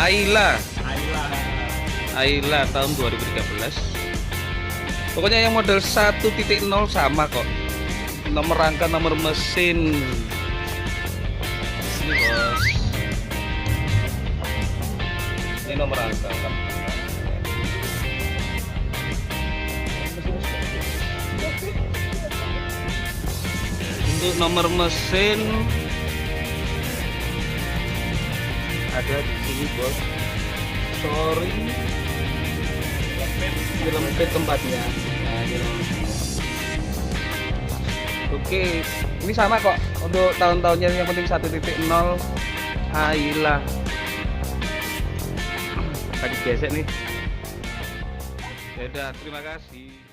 Ayla. Ayla. Ayla tahun 2013. Pokoknya yang model 1.0 sama kok. Nomor rangka, nomor mesin. Di sini bos. Ini nomor rangka. Untuk nomor mesin ada di sini bos. Sorry, dilempit tempatnya. Nah, oke, ini sama kok untuk tahun-tahunnya, yang penting 1.0 Ayla. Tadi gesek nih. Ya udah, terima kasih.